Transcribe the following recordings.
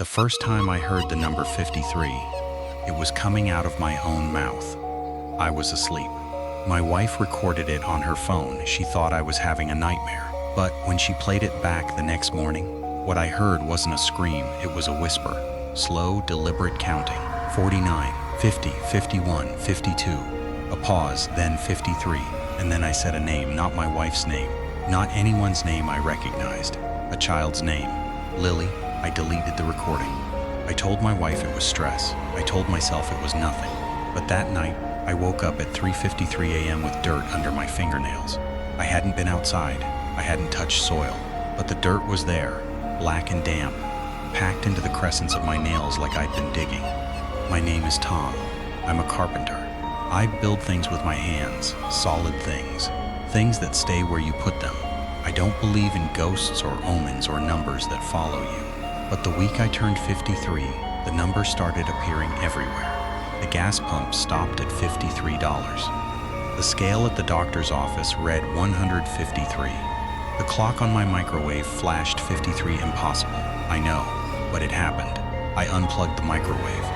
The first time I heard the number 53, it was coming out of my own mouth. I was asleep. My wife recorded it on her phone. She thought I was having a nightmare. But when she played it back the next morning, what I heard wasn't a scream, it was a whisper. Slow, deliberate counting. 49, 50, 51, 52. A pause, then 53. And then I said a name, not my wife's name. Not anyone's name I recognized. A child's name. Lily. I deleted the recording. I told my wife it was stress. I told myself it was nothing. But that night, I woke up at 3:53 a.m. with dirt under my fingernails. I hadn't been outside. I hadn't touched soil. But the dirt was there, black and damp, packed into the crescents of my nails like I'd been digging. My name is Tom. I'm a carpenter. I build things with my hands, solid things. Things that stay where you put them. I don't believe in ghosts or omens or numbers that follow you. But the week I turned 53, the number started appearing everywhere. The gas pump stopped at $53. The scale at the doctor's office read 153. The clock on my microwave flashed 53 impossible. I know, but it happened. I unplugged the microwave.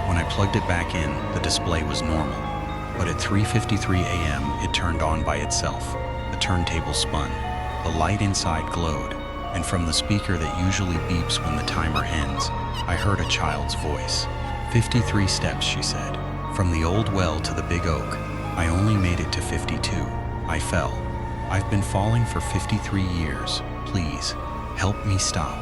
When I plugged it back in, the display was normal. But at 3:53 a.m., it turned on by itself. The turntable spun. The light inside glowed. And from the speaker that usually beeps when the timer ends, I heard a child's voice. 53 steps, she said. From the old well to the big oak. I only made it to 52. I fell. I've been falling for 53 years. Please, help me stop.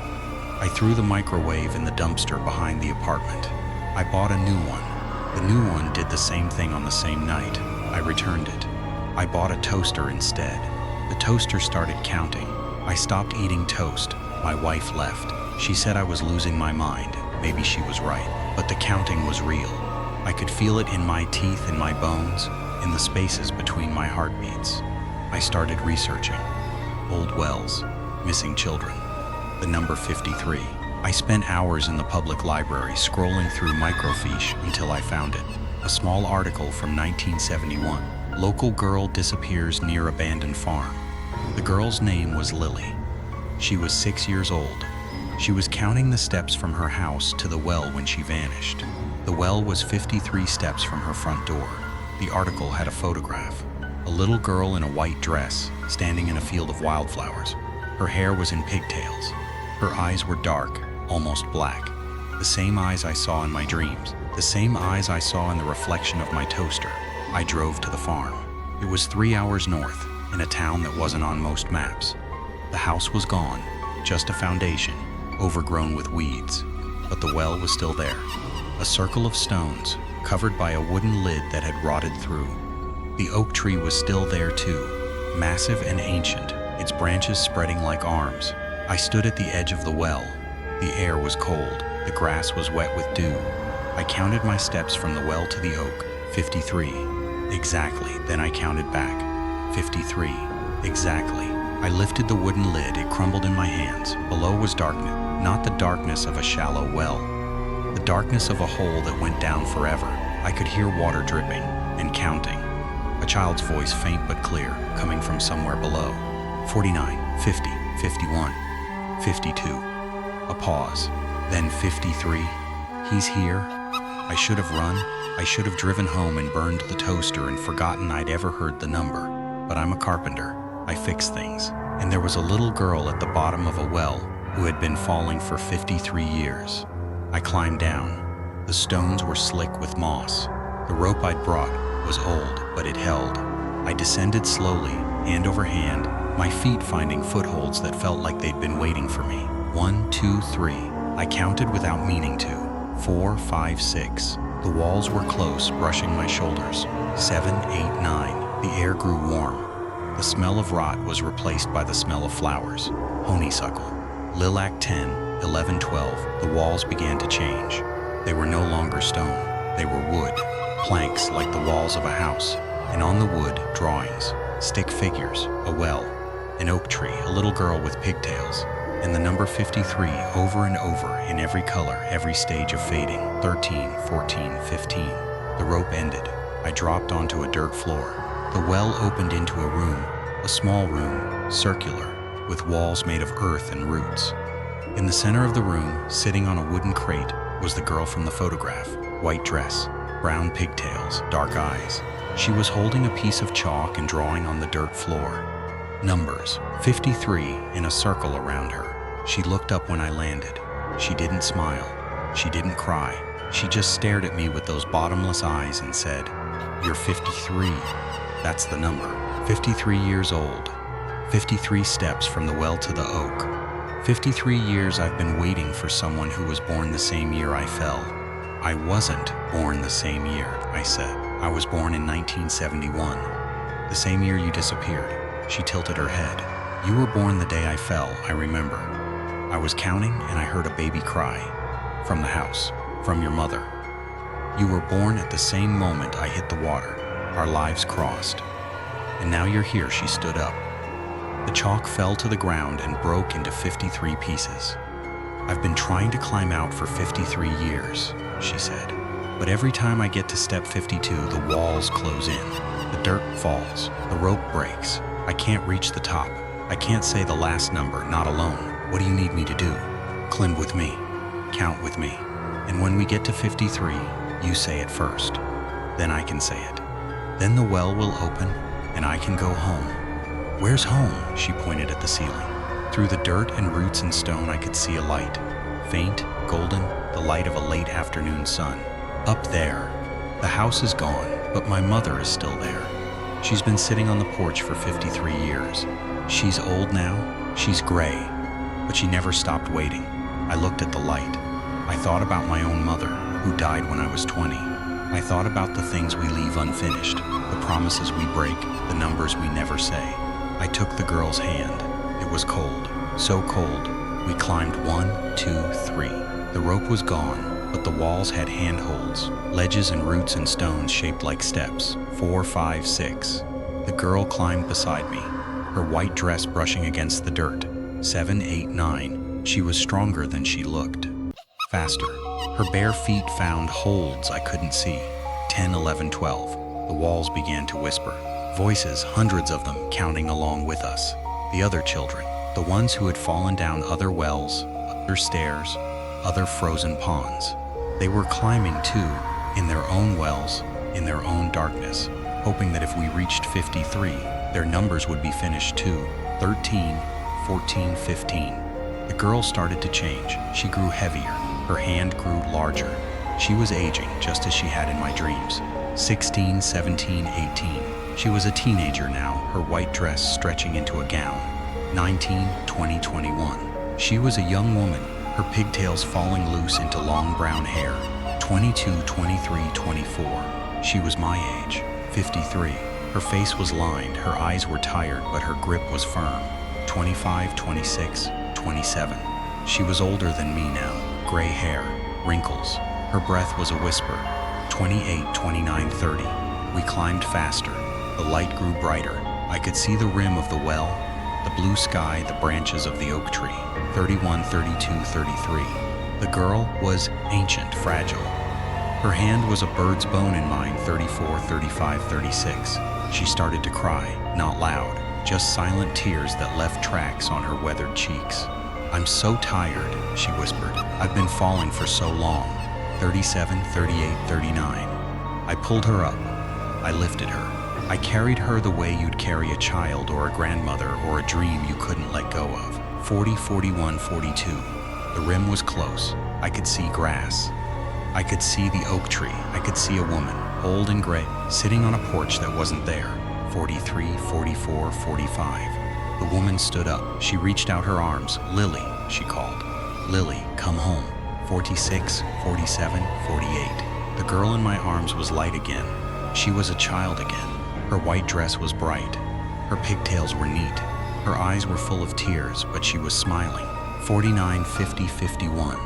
I threw the microwave in the dumpster behind the apartment. I bought a new one. The new one did the same thing on the same night. I returned it. I bought a toaster instead. The toaster started counting. I stopped eating toast. My wife left. She said I was losing my mind. Maybe she was right. But the counting was real. I could feel it in my teeth, in my bones, in the spaces between my heartbeats. I started researching. Old wells, missing children, the number 53. I spent hours in the public library scrolling through microfiche until I found it. A small article from 1971. Local girl disappears near abandoned farm. The girl's name was Lily. She was 6 years old. She was counting the steps from her house to the well when she vanished. The well was 53 steps from her front door. The article had a photograph. A little girl in a white dress, standing in a field of wildflowers. Her hair was in pigtails. Her eyes were dark, almost black. The same eyes I saw in my dreams. The same eyes I saw in the reflection of my toaster. I drove to the farm. It was 3 hours north, in a town that wasn't on most maps. The house was gone, just a foundation, overgrown with weeds. But the well was still there. A circle of stones, covered by a wooden lid that had rotted through. The oak tree was still there too, massive and ancient, its branches spreading like arms. I stood at the edge of the well. The air was cold, the grass was wet with dew. I counted my steps from the well to the oak, 53. Exactly, then I counted back. 53. Exactly. I lifted the wooden lid, it crumbled in my hands. Below was darkness, not the darkness of a shallow well. The darkness of a hole that went down forever. I could hear water dripping and counting. A child's voice, faint but clear, coming from somewhere below. 49, 50, 51, 52. A pause. Then 53. He's here. I should have run. I should have driven home and burned the toaster and forgotten I'd ever heard the number. But I'm a carpenter. I fix things. And there was a little girl at the bottom of a well who had been falling for 53 years. I climbed down. The stones were slick with moss. The rope I'd brought was old, but it held. I descended slowly, hand over hand, my feet finding footholds that felt like they'd been waiting for me. 1, 2, 3. I counted without meaning to. 4, 5, 6. The walls were close, brushing my shoulders. 7, 8, 9. The air grew warm. The smell of rot was replaced by the smell of flowers. Honeysuckle. Lilac 10, 11, 12. The walls began to change. They were no longer stone. They were wood. Planks like the walls of a house. And on the wood, drawings. Stick figures. A well. An oak tree. A little girl with pigtails. And the number 53 over and over in every color, every stage of fading. 13, 14, 15. The rope ended. I dropped onto a dirt floor. The well opened into a room, a small room, circular, with walls made of earth and roots. In the center of the room, sitting on a wooden crate, was the girl from the photograph. White dress, brown pigtails, dark eyes. She was holding a piece of chalk and drawing on the dirt floor. Numbers, 53 in a circle around her. She looked up when I landed. She didn't smile. She didn't cry. She just stared at me with those bottomless eyes and said, "You're 53. That's the number. 53 years old. 53 steps from the well to the oak. 53 years I've been waiting for someone who was born the same year I fell." "I wasn't born the same year," I said. "I was born in 1971. The same year you disappeared." She tilted her head. "You were born the day I fell, I remember. I was counting and I heard a baby cry. From the house. From your mother. You were born at the same moment I hit the water. Our lives crossed. And now you're here." She stood up. The chalk fell to the ground and broke into 53 pieces. "I've been trying to climb out for 53 years, she said. "But every time I get to step 52, the walls close in. The dirt falls. The rope breaks. I can't reach the top. I can't say the last number, not alone. What do you need me to do?" "Climb with me. Count with me. And when we get to 53, you say it first. Then I can say it. Then the well will open and I can go home." "Where's home?" She pointed at the ceiling. Through the dirt and roots and stone I could see a light. Faint, golden, the light of a late afternoon sun. "Up there. The house is gone, but my mother is still there. She's been sitting on the porch for 53 years. She's old now, she's gray, but she never stopped waiting." I looked at the light. I thought about my own mother, who died when I was 20. I thought about the things we leave unfinished, the promises we break, the numbers we never say. I took the girl's hand. It was cold, so cold. We climbed 1, 2, 3. The rope was gone, but the walls had handholds, ledges and roots and stones shaped like steps. 4, 5, 6. The girl climbed beside me, her white dress brushing against the dirt. 7, 8, 9. She was stronger than she looked. Faster. Her bare feet found holds I couldn't see. 10, 11, 12. The walls began to whisper. Voices, hundreds of them, counting along with us. The other children, the ones who had fallen down other wells, other stairs, other frozen ponds. They were climbing too, in their own wells, in their own darkness, hoping that if we reached 53, their numbers would be finished too. 13, 14, 15. The girl started to change. She grew heavier. Her hand grew larger. She was aging just as she had in my dreams. 16, 17, 18. She was a teenager now, her white dress stretching into a gown. 19, 20, 21. She was a young woman, her pigtails falling loose into long brown hair. 22, 23, 24. She was my age. 53. Her face was lined, her eyes were tired, but her grip was firm. 25, 26, 27. She was older than me now. Gray hair, wrinkles. Her breath was a whisper. 28, 29, 30. We climbed faster. The light grew brighter. I could see the rim of the well, the blue sky, the branches of the oak tree. 31, 32, 33. The girl was ancient, fragile. Her hand was a bird's bone in mine. 34, 35, 36. She started to cry, not loud, just silent tears that left tracks on her weathered cheeks. "I'm so tired," she whispered. "I've been falling for so long." 37, 38, 39. I pulled her up. I lifted her. I carried her the way you'd carry a child or a grandmother or a dream you couldn't let go of. 40, 41, 42. The rim was close. I could see grass. I could see the oak tree. I could see a woman, old and gray, sitting on a porch that wasn't there. 43, 44, 45. The woman stood up. She reached out her arms. "Lily," she called. "Lily, come home." 46, 47, 48. The girl in my arms was light again. She was a child again. Her white dress was bright. Her pigtails were neat. Her eyes were full of tears, but she was smiling. 49, 50, 51.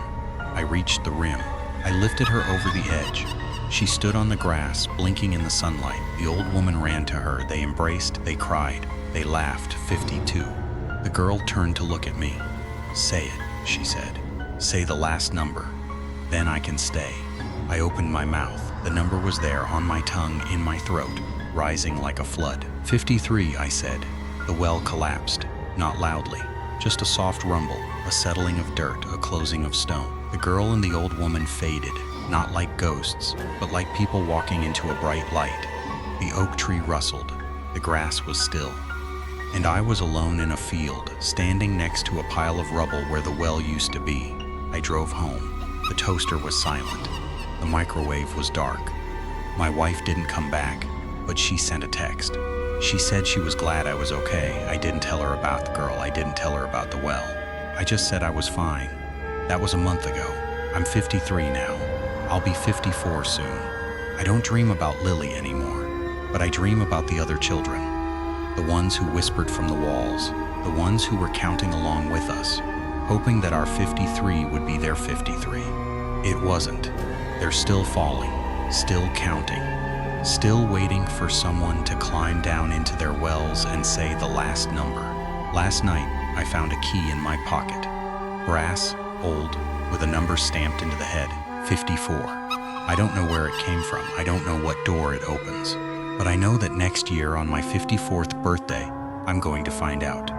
I reached the rim. I lifted her over the edge. She stood on the grass, blinking in the sunlight. The old woman ran to her. They embraced, they cried, they laughed. 52. The girl turned to look at me. "Say it," she said. "Say the last number. Then I can stay." I opened my mouth. The number was there, on my tongue, in my throat, rising like a flood. 53, I said. The well collapsed, not loudly, just a soft rumble. a settling of dirt, a closing of stone. The girl and the old woman faded, not like ghosts, but like people walking into a bright light. The oak tree rustled. The grass was still. And I was alone in a field, standing next to a pile of rubble where the well used to be. I drove home. The toaster was silent. The microwave was dark. My wife didn't come back, but she sent a text. She said she was glad I was okay. I didn't tell her about the girl. I didn't tell her about the well. I just said I was fine. That was a month ago. I'm 53 now. I'll be 54 soon. I don't dream about Lily anymore, but I dream about the other children. The ones who whispered from the walls, the ones who were counting along with us, hoping that our 53 would be their 53. It wasn't. They're still falling, still counting, still waiting for someone to climb down into their wells and say the last number. Last night, I found a key in my pocket. Brass, old, with a number stamped into the head, 54. I don't know where it came from. I don't know what door it opens. But I know that next year on my 54th birthday, I'm going to find out.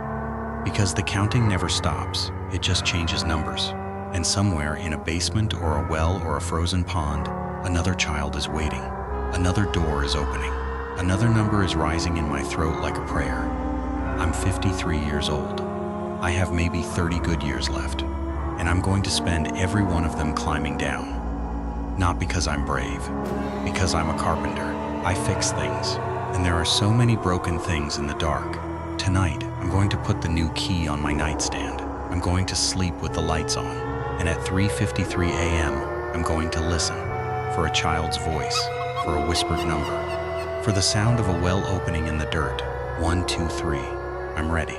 Because the counting never stops, it just changes numbers. And somewhere in a basement or a well or a frozen pond, another child is waiting. Another door is opening. Another number is rising in my throat like a prayer. I'm 53 years old. I have maybe 30 good years left. And I'm going to spend every one of them climbing down. Not because I'm brave, because I'm a carpenter. I fix things, and there are so many broken things in the dark. Tonight, I'm going to put the new key on my nightstand. I'm going to sleep with the lights on, and at 3:53 a.m., I'm going to listen for a child's voice, for a whispered number, for the sound of a well opening in the dirt. 1, 2, 3. I'm ready.